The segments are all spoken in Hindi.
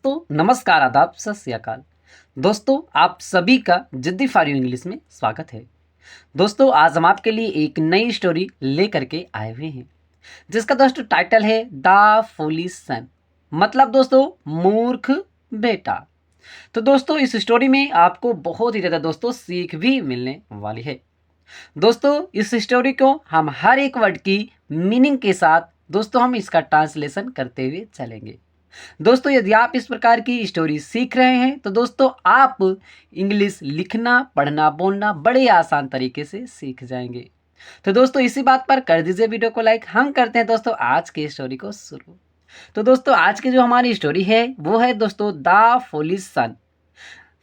दोस्तों नमस्कार, आदाब, सत श्री अकाल। दोस्तों आप सभी का जिद्दी फॉर यू इंग्लिश में स्वागत है। दोस्तों आज हम आपके लिए एक नई स्टोरी लेकर के आए हुए हैं जिसका दोस्तों टाइटल है द फूलिश सन, मतलब दोस्तों मूर्ख बेटा। तो दोस्तों इस स्टोरी में आपको बहुत ही ज़्यादा दोस्तों सीख भी मिलने वाली है। दोस्तों इस स्टोरी को हम हर एक वर्ड की मीनिंग के साथ दोस्तों हम इसका ट्रांसलेशन करते हुए चलेंगे। दोस्तों यदि आप इस प्रकार की स्टोरी सीख रहे हैं तो दोस्तों आप इंग्लिश लिखना, पढ़ना, बोलना बड़े आसान तरीके से सीख जाएंगे। तो दोस्तों इसी बात पर कर दीजिए वीडियो को लाइक। हम करते हैं दोस्तों आज की स्टोरी को शुरू। तो दोस्तों आज की जो हमारी स्टोरी है वो है दोस्तों द फूलिश सन।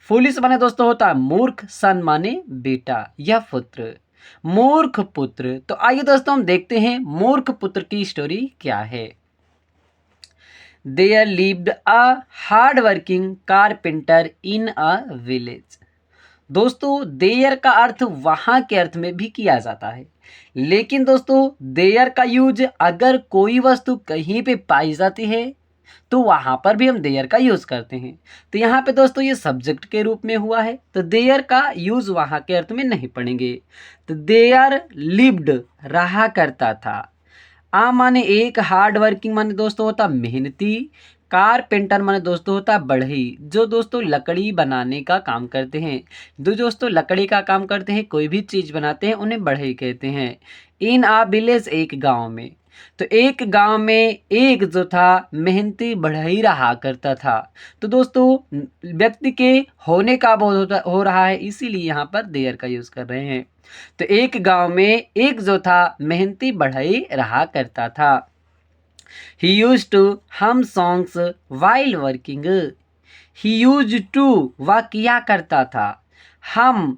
फूलिश माने दोस्तों होता है मूर्ख, सन माने बेटा या पुत्र, मूर्ख पुत्र। तो आइए दोस्तों हम देखते हैं मूर्ख पुत्र की स्टोरी क्या है। There lived a hard-working carpenter in a village। दोस्तों देयर का अर्थ वहाँ के अर्थ में भी किया जाता है, लेकिन दोस्तों देयर का यूज अगर कोई वस्तु कहीं पे पाई जाती है तो वहाँ पर भी हम देयर का यूज़ करते हैं। तो यहाँ पे दोस्तों ये सब्जेक्ट के रूप में हुआ है, तो देयर का यूज़ वहाँ के अर्थ में नहीं पढ़ेंगे। तो देयर लिव्ड रहा करता था। माने एक, हार्ड वर्किंग माने दोस्तों होता मेहनती, कारपेंटर माने दोस्तों होता बढ़ई, जो दोस्तों लकड़ी बनाने का काम करते हैं। जो दोस्तों लकड़ी का काम करते हैं, कोई भी चीज़ बनाते हैं, उन्हें बढ़ई कहते हैं। इन आ विलेज, एक गांव में। तो एक गांव में एक जो था मेहनती बढ़ई रहा करता था। तो दोस्तों व्यक्ति के होने का बोध हो रहा है, इसीलिए यहाँ पर देयर का यूज़ कर रहे हैं। तो एक गांव में एक जो था मेहनती बढ़ई रहा करता था। He used to hum songs while working। He used to वह किया करता था। हम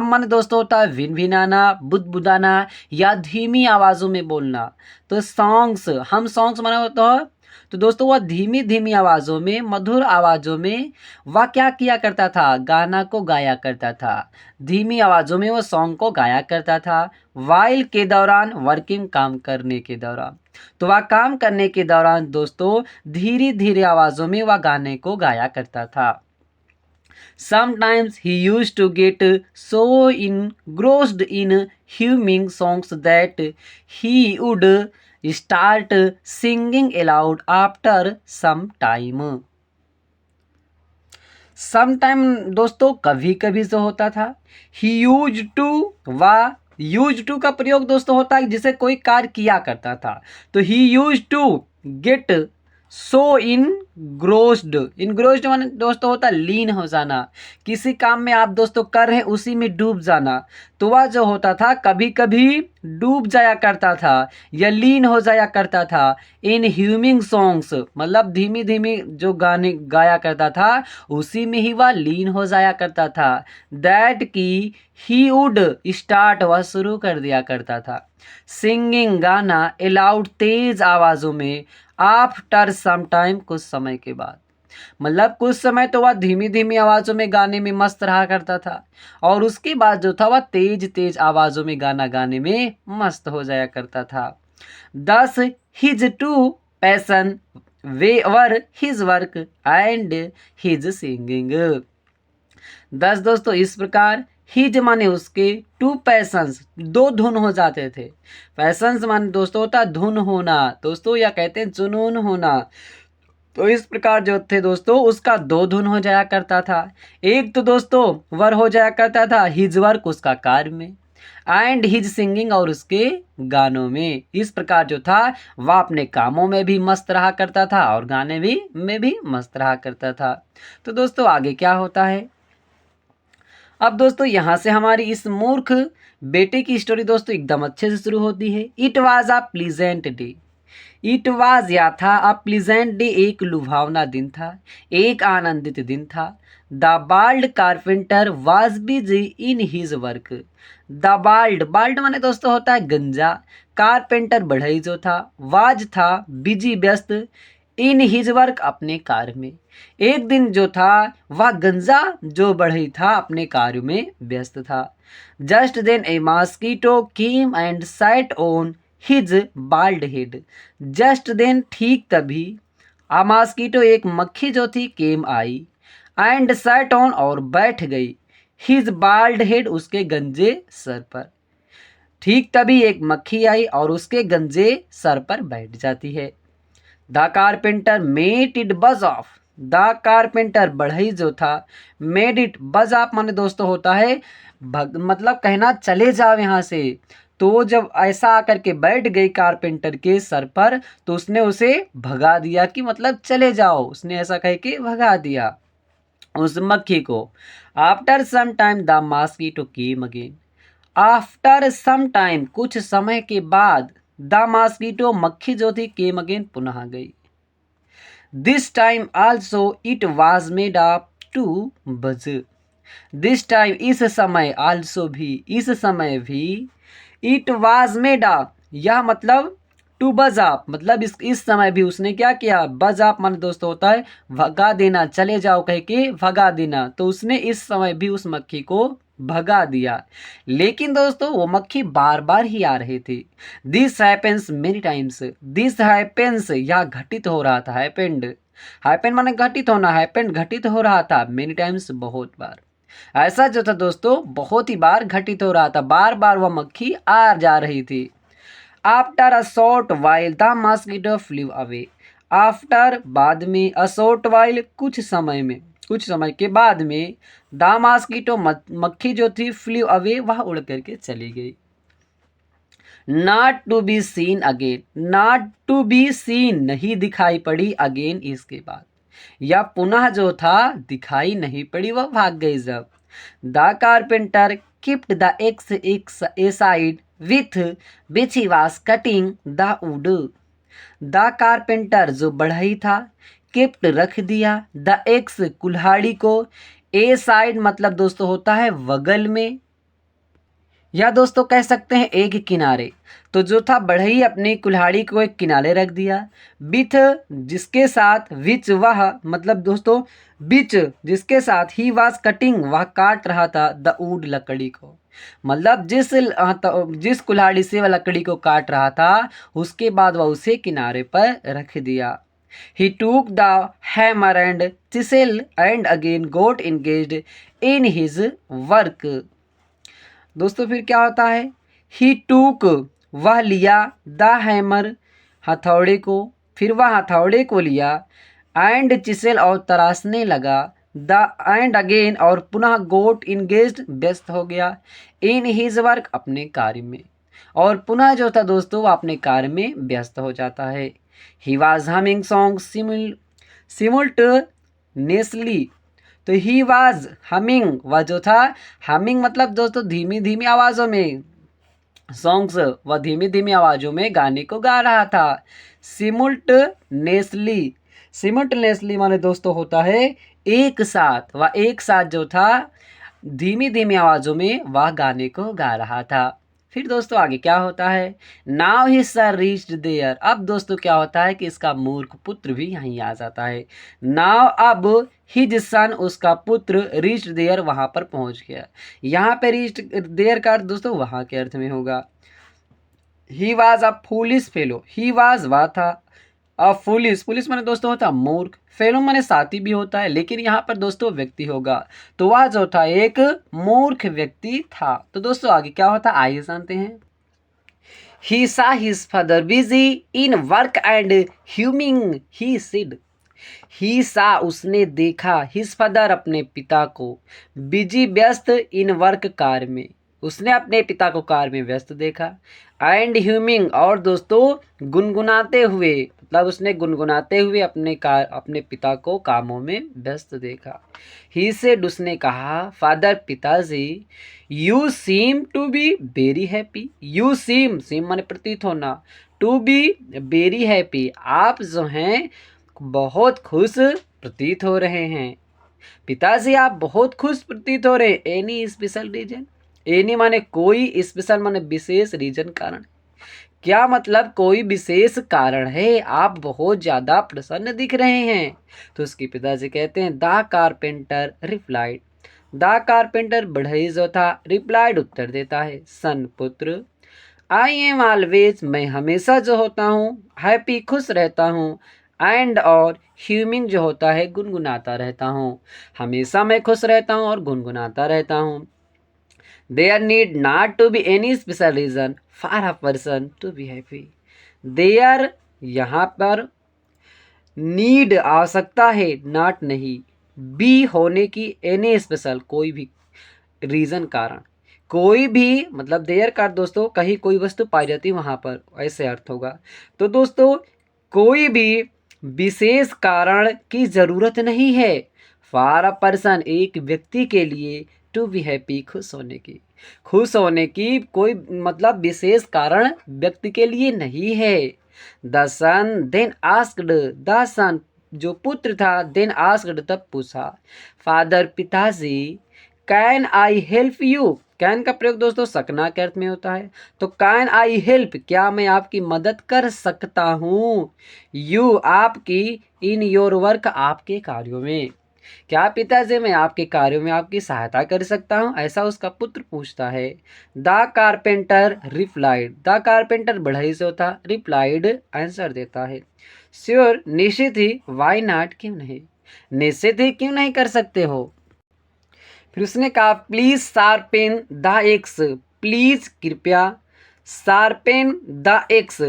माने दोस्तों होता है भिनभिनाना, बुदबुदाना या धीमी आवाज़ों में बोलना। तो सॉन्ग्स, हम सॉन्ग्स माने होता है तो दोस्तों वह धीमी धीमी आवाज़ों में, मधुर आवाज़ों में वह क्या किया करता था, गाना को गाया करता था। धीमी आवाज़ों में वह सॉन्ग को गाया करता था। वाइल के दौरान, वर्किंग काम करने के दौरान। तो वह काम करने के दौरान दोस्तों धीरे धीरे आवाज़ों में वह गाने को गाया करता था। Sometimes he used to get so engrossed in humming songs that he would start singing aloud after some time। Sometime दोस्तों कभी कभी जो होता था, he used to व यूज टू का प्रयोग दोस्तों होता है जिसे कोई कार्य किया करता था। तो he used to get so engrossed माने दोस्तों होता है लीन हो जाना। किसी काम में आप दोस्तों कर रहे हैं, उसी में डूब जाना। तो वह जो होता था कभी कभी डूब जाया करता था या लीन हो जाया करता था। इन ह्यूमिंग सॉन्ग्स मतलब धीमी धीमी जो गाने गाया करता था उसी में ही वह लीन हो जाया करता था। दैट की ही वुड स्टार्ट वह शुरू कर दिया करता था। सिंगिंग गाना अलाउड तेज आवाज़ों में, आफ्टर सम टाइम कुछ समय के बाद। मतलब कुछ समय तो वह धीमी धीमी आवाज़ों में गाने में मस्त रहा करता था और उसके बाद जो था वह तेज तेज आवाज़ों में गाना गाने में मस्त हो जाया करता था। This his two passion way were his work and his singing. दस दोस्तों इस प्रकार हिज माने उसके, टू पैसन्स दो धुन हो जाते थे। पैसन्स माने दोस्तों होता धुन होना दोस्तों, या कहते हैं जुनून होना। तो इस प्रकार जो थे दोस्तों उसका दो धुन हो जाया करता था। एक तो दोस्तों वर हो जाया करता था हिज वर्क उसका कार्य में, एंड हिज सिंगिंग और उसके गानों में। इस प्रकार जो था वह अपने कामों में भी मस्त रहा करता था और गाने भी में भी मस्त रहा करता था। तो दोस्तों आगे क्या होता है, अब दोस्तों यहाँ से हमारी इस मूर्ख बेटे की स्टोरी दोस्तों एकदम अच्छे से शुरू होती है। It was a pleasant day. It was या था अ प्लीजेंट डे, एक लुभावना दिन था, एक आनंदित दिन था। The bald carpenter was busy in his work. The bald माने दोस्तों होता है गंजा, कारपेंटर बढ़ई जो था, वाज था बिजी व्यस्त, इन हिज वर्क अपने कार्य में। एक दिन जो था वह गंजा जो बढ़ई था अपने कार्य में व्यस्त था। Just then a mosquito came and sat on his bald head. Just then ठीक तभी, आ मॉस्किटो एक मक्खी जो थी केम आई एंड सैट ऑन और बैठ गई हिज बाल्ड हेड उसके गंजे सर पर। ठीक तभी एक मक्खी आई और उसके गंजे सर पर बैठ जाती है। द कारपेंटर मेड इट बज ऑफ। द कारपेंटर बढ़ई जो था मेड इट बज ऑफ माने दोस्तों होता है मतलब कहना चले जाओ यहाँ से। तो वो जब ऐसा आकर के बैठ गई कारपेंटर के सर पर तो उसने उसे भगा दिया कि मतलब चले जाओ, उसने ऐसा कह के भगा दिया उस मक्खी को। After some time the mosquito came again. After some time कुछ समय के बाद द मॉस्किटो मक्खी जो थी केम अगेन पुनः गई। This time also it was made up to buzz. This time इस समय आल्सो भी इस समय भी इट वाज मेड अप यह मतलब टू बज अप मतलब इस समय भी उसने क्या किया बज अप मान दोस्तों होता है भगा देना, चले जाओ कह के भगा देना। तो उसने इस समय भी उस मक्खी को भगा दिया। लेकिन दोस्तों वो मक्खी बार बार ही आ रही थी। This happens many times. This happens यह घटित हो रहा था। हैपेंड हैपेन माने घटित होना, हैपेंड घटित हो रहा था मेनी टाइम्स बहुत बार। ऐसा जो था दोस्तों बहुत ही बार घटित हो रहा था, बार बार वह मक्खी आ जा रही थी। After a short while the mosquito flew away. After बाद में, अ शॉर्ट वाइल कुछ समय में, कुछ समय के बाद में, द मॉस्किटो मक्खी जो थी फ्लीव अवे वह उड़ करके चली गई। Not to be seen again. Not to be seen नहीं दिखाई पड़ी अगेन इसके बाद, या पुनः जो था दिखाई नहीं पड़ी, वह भाग गई जब। The carpenter kept the X aside with which he was cutting the wood. The carpenter जो बढ़ई था kept रख दिया द एक्स कुल्हाड़ी को, ए साइड मतलब दोस्तों होता है बगल में, या दोस्तों कह सकते हैं एक किनारे। तो जो था बढ़ई अपनी कुल्हाड़ी को एक किनारे रख दिया। विथ जिसके साथ, विच वह मतलब दोस्तों बिच जिसके साथ, ही वाज कटिंग वह काट रहा था द वुड लकड़ी को, मतलब जिस कुल्हाड़ी से वह लकड़ी को काट रहा था उसके बाद वह उसे किनारे पर रख दिया। He took the hammer and chisel and again got engaged in his work. दोस्तों फिर क्या होता है, ही टूक वह लिया, द हैमर हथौड़े को, फिर वह हथौड़े को लिया, एंड चिसेल और तराशने लगा, द एंड अगेन और पुनः गोट इंगेज्ड व्यस्त हो गया, इन हिज वर्क अपने कार्य में, और पुनः जो था दोस्तों वह अपने कार्य में व्यस्त हो जाता है। He was humming song simultaneously. तो ही वाज हमिंग वह जो था, हमिंग मतलब दोस्तों धीमी धीमी आवाज़ों में, सॉन्ग्स वह धीमी धीमी आवाज़ों में गाने को गा रहा था। सिमुल्टेनियसली, सिमुल्टेनियसली माने दोस्तों होता है एक साथ, वह एक साथ जो था धीमी धीमी आवाज़ों में वह गाने को गा रहा था। फिर दोस्तों आगे क्या होता है, now his son reached there. अब दोस्तों क्या होता है कि इसका मूर्ख पुत्र भी यहीं आ जाता है। नाउ अब हिज सन उसका पुत्र रीच्ड देयर वहां पर पहुंच गया। यहाँ पे रीच्ड देयर का अर्थ दोस्तों वहां के अर्थ में होगा। He was a foolish fellow. He was वह था, अ फूलिश, फूलिश माने दोस्तों होता मूर्ख, फेलो माने साथी भी होता है, लेकिन यहाँ पर दोस्तों व्यक्ति होगा, तो वह जो था एक मूर्ख व्यक्ति था। तो दोस्तों आगे क्या होता है आइए जानते हैं। He saw his father busy in work and humming he said। He saw उसने देखा, his father अपने पिता को, busy व्यस्त, in work कार्य में, उसने अपने पिता को कार्य में व्यस्त देखा, एंड ह्यूमिंग और दोस्तों गुनगुनाते हुए, मतलब उसने गुनगुनाते हुए अपने पिता को कामों में व्यस्त देखा। ही सेड उसने कहा, फादर पिताजी, you seem to be very happy. You seem माने प्रतीत होना, टू बी वेरी हैप्पी आप जो हैं बहुत खुश प्रतीत हो रहे हैं। पिताजी आप बहुत खुश प्रतीत हो रहे हैं। एनी स्पेशल रीजन, एनी माने कोई, स्पेशल माने विशेष, रीजन कारण, क्या मतलब कोई विशेष कारण है, आप बहुत ज़्यादा प्रसन्न दिख रहे हैं। तो उसके पिताजी कहते हैं, the carpenter replied. The carpenter बढ़ई जो था, रिप्लाइड उत्तर देता है, सन पुत्र, आई एम ऑलवेज मैं हमेशा जो होता हूँ, हैप्पी खुश रहता हूँ, एंड और ह्यूमिंग जो होता है गुनगुनाता रहता हूँ, हमेशा मैं खुश रहता हूँ और गुनगुनाता रहता हूँ। There need not to be any special reason for a person to be happy. There यहाँ पर नीड आवश्यकता है, नॉट नहीं, बी होने की, एनी स्पेशल कोई भी रीज़न कारण, कोई भी मतलब देयर का दोस्तों कहीं कोई वस्तु पाई जाती है वहाँ पर, ऐसे अर्थ होगा। तो दोस्तों कोई भी विशेष कारण की ज़रूरत नहीं है फॉर अ पर्सन, एक व्यक्ति के लिए, टू बी हैप्पी, खुश होने की। खुश होने की कोई मतलब विशेष कारण व्यक्ति के लिए नहीं है। The son then asked, the son जो पुत्र था, देन आस्क्ड तब पूछा, फादर पिताजी, can I help you. Can का प्रयोग दोस्तों सकना के अर्थ में होता है, तो कैन आई हेल्प, क्या मैं आपकी मदद कर सकता हूँ, यू आपकी, इन योर वर्क, आपके कार्यों में, क्या पिताजी मैं आपके कार्यों में आपकी सहायता कर सकता हूँ, ऐसा उसका पुत्र पूछता है। The carpenter replied, the carpenter बढ़ई से होता, रिप्लाइड आंसर देता है। श्योर निश्चित ही, वाई नॉट क्यों नहीं, निश्चित ही क्यों नहीं कर सकते हो। फिर उसने कहा please sharpen the x, please कृपया, शार्पेन द एक्स,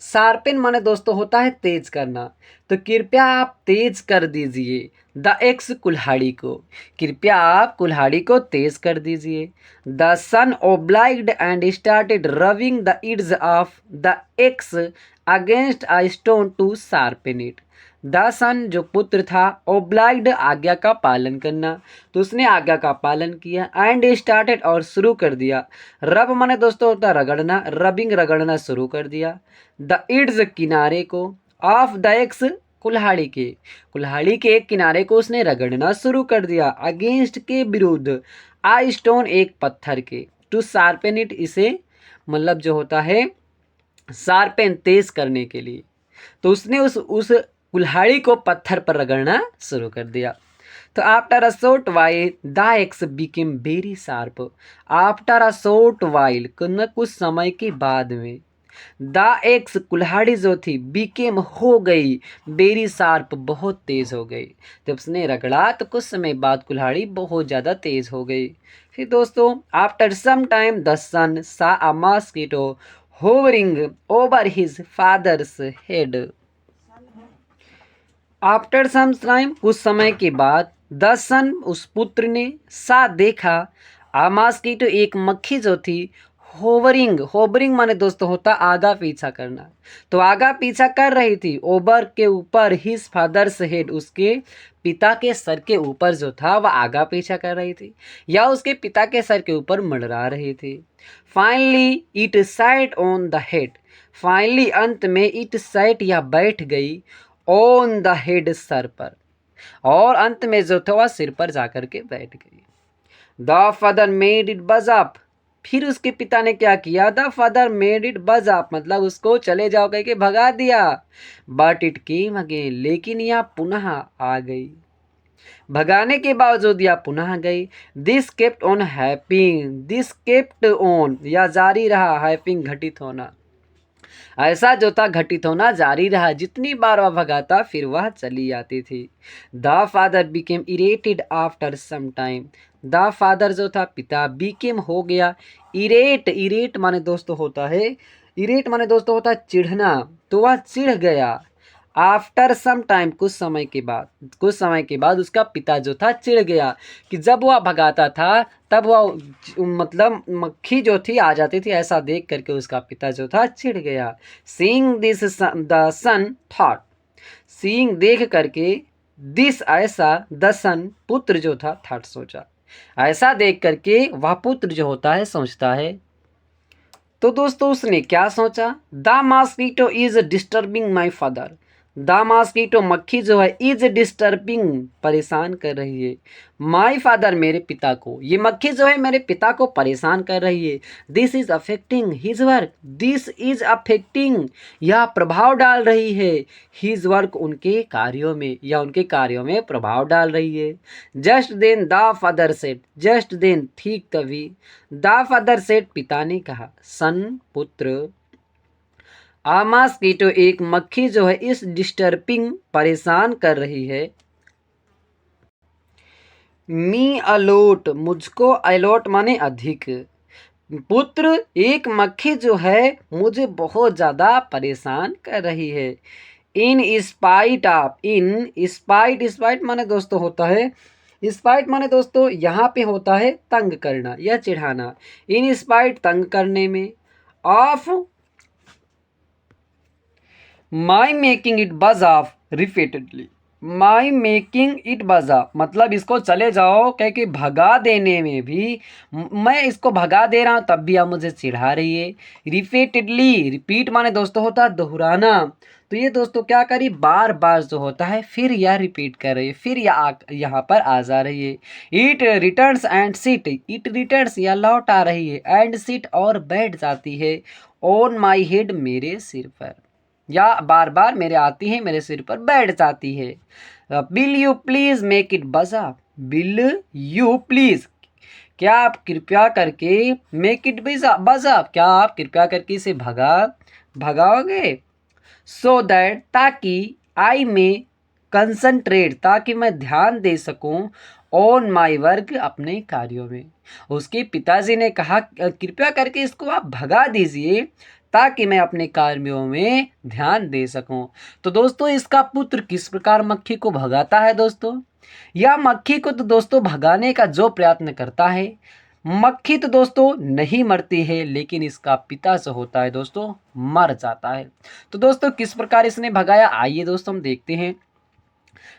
शार्पेन माने दोस्तों होता है तेज करना, तो कृपया आप तेज कर दीजिए द एक्स कुल्हाड़ी को, कृपया आप कुल्हाड़ी को तेज कर दीजिए। The son obliged and started rubbing the edge of the axe against a stone to sharpen it. The son जो पुत्र था, ओब्लाइग्ड आज्ञा का पालन करना, तो उसने आज्ञा का पालन किया, एंड स्टार्टेड और शुरू कर दिया, रब माने दोस्तों होता रगड़ना, रबिंग रगड़ना शुरू कर दिया, द इड्स किनारे को, ऑफ द एक्स कुल्हाड़ी के, कुल्हाड़ी के एक किनारे को उसने रगड़ना शुरू कर दिया, अगेंस्ट के विरुद्ध, आ स्टोन एक पत्थर के, टू शार्पेन इट इसे मतलब जो होता है शार्पेन तेज करने के लिए, तो उसने उस कुल्हाड़ी को पत्थर पर रगड़ना शुरू कर दिया। तो after a short while the x became very sharp, after a short while कुछ समय के बाद में, द एक्स कुल्हाड़ी जो थी, बिकेम हो गई, वेरी शार्प बहुत तेज हो गई, जब उसने रगड़ा तो कुछ समय बाद कुल्हाड़ी बहुत ज़्यादा तेज हो गई। फिर दोस्तों after some time the son saw a mosquito hovering over his father's head, after some time कुछ समय के बाद, द सन उस पुत्र ने, सा देखा, आमास की तो एक मक्खी जो थी, होवरिंग, होवरिंग माने दोस्तों होता आगा पीछा करना, तो आगा पीछा कर रही थी, ओवर के ऊपर, हिज फादर्स हेड उसके पिता के सर के ऊपर जो था वह आगा पीछा कर रही थी, या उसके पिता के सर के ऊपर मंडरा रही थी। Finally it sat on the head, finally अंत में इट सैट या बैठ गई, ऑन द हेड सर पर, और अंत में जो था वह सिर पर जाकर के बैठ गई। द फादर मेड इट बज अप, फिर उसके पिता ने क्या किया, द फादर मेड इट बज अप मतलब उसको चले जाओ कह के भगा दिया, बट इट केम अगेन लेकिन यह पुनः आ गई, भगाने के बावजूद यह पुनः गई। This kept on happen, this kept on या जारी रहा, हैपिंग घटित होना, ऐसा जो था घटित होना जारी रहा, जितनी बार वह भगाता फिर वह चली आती थी। The father became irritated after some time, the father जो था पिता, बिकेम हो गया, इरेट, इरेट माने दोस्तों होता है, इरेट माने दोस्तों होता है चिढ़ना, तो वह चिढ़ गया, आफ्टर सम टाइम कुछ समय के बाद, कुछ समय के बाद उसका पिता जो था चिढ़ गया, कि जब वह भगाता था तब वह मतलब मक्खी जो थी आ जाती थी, ऐसा देख करके उसका पिता जो था चिढ़ गया। Seeing this the son thought, seeing देख करके, दिस ऐसा, द सन पुत्र जो था, थॉट सोचा, ऐसा देख करके वह पुत्र जो होता है सोचता है। तो दोस्तों उसने क्या सोचा, the mosquito is disturbing my father, the mosquito मक्खी जो है, इज डिस्टर्बिंग परेशान कर रही है, माई फादर मेरे पिता को, ये मक्खी जो है मेरे पिता को परेशान कर रही है। This is affecting his work, this is affecting यह प्रभाव डाल रही है, हिज वर्क उनके कार्यों में, या उनके कार्यों में प्रभाव डाल रही है। Just then the father said, just then ठीक तभी, द फादर सेड पिता ने कहा, सन पुत्र, आ मॉस्किटो एक मक्खी जो है इस डिस्टर्बिंग परेशान कर रही है। मी अलॉट मुझको, अलॉट माने अधिक। पुत्र एक मक्खी जो है मुझे बहुत ज़्यादा परेशान कर रही है। In spite of, in spite, spite माने दोस्तों होता है, स्पाइट माने दोस्तों यहाँ पे होता है तंग करना या चिढ़ाना। इन स्पाइट तंग करने में, ऑफ माई मेकिंग इट बज of repeatedly, my making it बज ऑफ मतलब इसको चले जाओ कह के भगा देने में भी, मैं इसको भगा दे रहा हूँ तब भी आप मुझे चिढ़ा रही है। रिपीटेडली, रिपीट माने दोस्तों होता है दोहराना, तो ये दोस्तों क्या करी, बार बार जो होता है फिर यह रिपीट कर रही है, फिर यहाँ पर आ जा रही है। It returns and sit, it returns या लौट आ रही है, एंड सिट और बैठ जाती है, ऑन माई हेड मेरे सिर पर, या बार बार मेरे आती है मेरे सिर पर बैठ जाती है। Bill you please make it बजा, बिल यू प्लीज क्या आप कृपया करके, मेक इट बजा क्या आप कृपया करके इसे भगाओगे। सो दैट ताकि, आई में कंसंट्रेट ताकि मैं ध्यान दे सकूं, ऑन माई वर्क अपने कार्यों में। उसके पिताजी ने कहा कृपया करके इसको आप भगा दीजिए ताकि मैं अपने कार्यों में ध्यान दे सकूं। तो दोस्तों इसका पुत्र किस प्रकार मक्खी को भगाता है दोस्तों, या मक्खी को तो दोस्तों भगाने का जो प्रयत्न करता है, मक्खी तो दोस्तों नहीं मरती है लेकिन इसका पिता जो होता है दोस्तों मर जाता है। तो दोस्तों किस प्रकार इसने भगाया, आइए दोस्तों हम देखते हैं।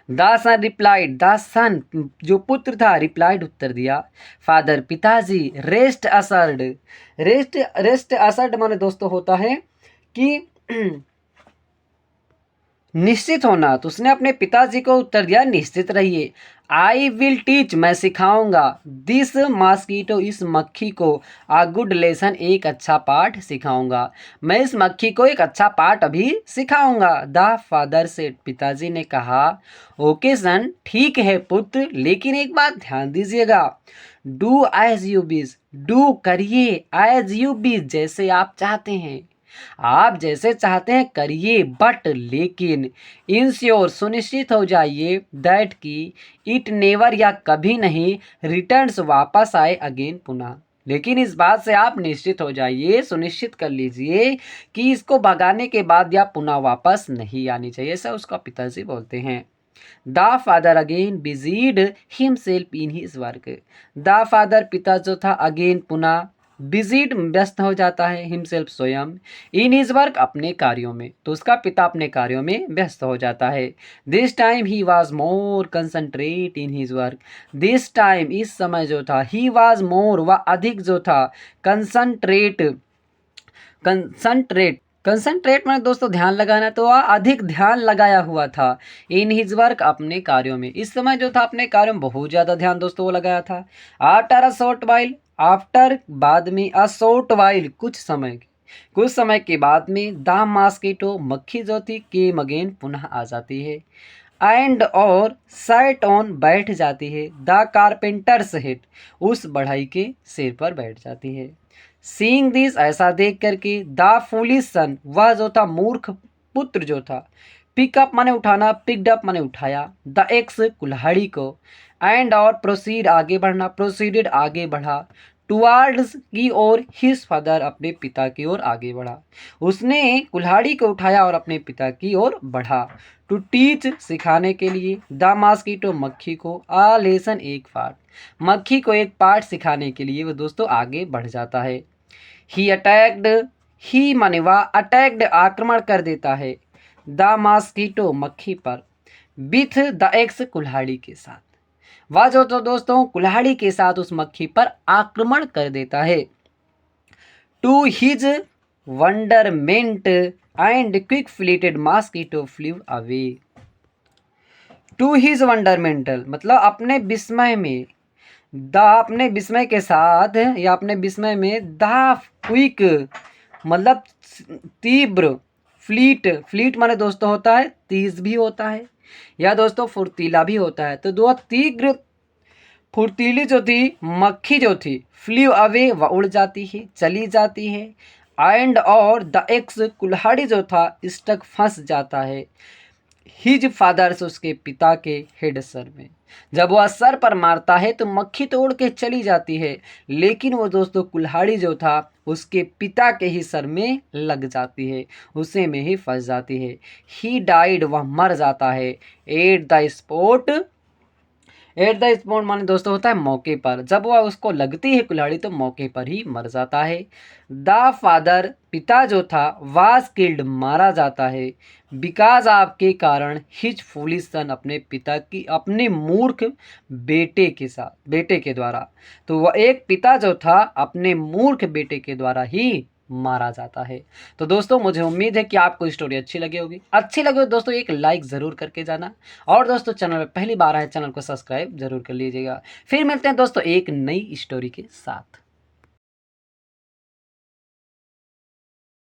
The sun replied, the son जो पुत्र था रिप्लाइड उत्तर दिया, फादर पिताजी, रेस्ट असर्ड, रेस्ट असर्ड माने दोस्तों होता है कि निश्चित होना, तो उसने अपने पिताजी को उत्तर दिया निश्चित रहिए। आई विल टीच मैं सिखाऊंगा, दिस मॉस्किटो इस मक्खी को, आ गुड लेसन एक अच्छा पाठ सिखाऊंगा, मैं इस मक्खी को एक अच्छा पाठ अभी सिखाऊंगा। द फादर से पिताजी ने कहा, ओके सन ठीक है पुत्र, लेकिन एक बात ध्यान दीजिएगा, do as you wish, do करिए, एज यू विश जैसे आप चाहते हैं, आप जैसे चाहते हैं करिए, बट लेकिन, इंश्योर सुनिश्चित हो जाइए, दैट की, इट नेवर या कभी नहीं, रिटर्न्स वापस आए अगेन पुनः, लेकिन इस बात से आप निश्चित हो जाइए, सुनिश्चित कर लीजिए कि इसको भगाने के बाद या पुनः वापस नहीं आनी चाहिए, ऐसा उसका पिताजी बोलते हैं। The father again busied himself in his work, the father पिता जो था अगेन पुनः, बिजीड व्यस्त हो जाता है, हिमसेल्फ स्वयं, इन हिज वर्क अपने कार्यों में, तो उसका पिता अपने कार्यों में व्यस्त हो जाता है। This time he was more concentrate in his work, this time इस समय जो था, ही वॉज मोर वह अधिक जो था, कंसंट्रेट, कंसंट्रेट कंसंट्रेट में दोस्तों ध्यान लगाना, तो वह अधिक ध्यान लगाया हुआ था, इन हिज वर्क अपने कार्यों में, इस समय जो था अपने कार्यों में बहुत ज़्यादा ध्यान दोस्तों वो लगाया था। After a short while, after बाद में, अ शॉर्ट वाइल कुछ समय के बाद में, द मॉस्किटो मक्खी जो थी केम अगेन पुनः आ जाती है, एंड और सैट ऑन बैठ जाती है, द कारपेंटर्स हेड उस बढ़ई के सिर पर बैठ जाती है। सीइंग दिस ऐसा देख करके, द फूलिश सन वह जो था मूर्ख पुत्र जो था, पिकअप माने उठाना, पिकड अप माने उठाया, द एक्स कुल्हाड़ी को, एंड और प्रोसीड आगे बढ़ना, प्रोसीडेड आगे बढ़ा, टुवार्ड्स की ओर, हिज फादर अपने पिता की ओर आगे बढ़ा, उसने कुल्हाड़ी को उठाया और अपने पिता की ओर बढ़ा। टू टीच सिखाने के लिए, द मॉस्किटो मक्खी को, आ लेसन एक पाठ, मक्खी को एक पाठ सिखाने के लिए वो दोस्तों आगे बढ़ जाता है। ही अटैक्ड, ही माने वह, अटैक्ड आक्रमण कर देता है, द मॉस्किटो मक्खी पर, विथ द एक्स कुल्हाड़ी के साथ, वह जो तो दोस्तों कुल्हाड़ी के साथ उस मक्खी पर आक्रमण कर देता है। To his wonderment and quick fleeted mosquito flew away, to his wonderment मतलब अपने विस्मय में, अपने विस्मय के साथ या अपने विस्मय में, द क्विक मतलब तीव्र, फ्लीट माने दोस्तों होता है तेज भी होता है या दोस्तों फुर्तीला भी होता है, तो दो तीव्र फुर्तीली जो थी मक्खी जो थी, फ्लीव अवे वह उड़ जाती है, चली जाती है, एंड और द एक्स कुल्हाड़ी जो था स्टक फंस जाता है हिज फादर्स उसके पिता के हेड सर में। जब वह सर पर मारता है तो मक्खी तो उड़ के चली जाती है, लेकिन वो दोस्तों कुल्हाड़ी जो था उसके पिता के ही सर में लग जाती है, उसे में ही फंस जाती है। ही डाइड वह मर जाता है एट द स्पॉट माने दोस्तों होता है मौके पर। जब वह उसको लगती है कुल्हाड़ी तो मौके पर ही मर जाता है। द फादर पिता जो था वाज किल्ड मारा जाता है बिकॉज आपके कारण हिज फूलिश सन अपने पिता की अपने मूर्ख बेटे के द्वारा। तो वह एक पिता जो था अपने मूर्ख बेटे के द्वारा ही मारा जाता है। तो दोस्तों मुझे उम्मीद है कि आपको स्टोरी अच्छी लगी होगी। अच्छी लगी हो दोस्तों एक लाइक ज़रूर करके जाना, और दोस्तों चैनल में पहली बार आए चैनल को सब्सक्राइब जरूर कर लीजिएगा। फिर मिलते हैं दोस्तों एक नई स्टोरी के साथ।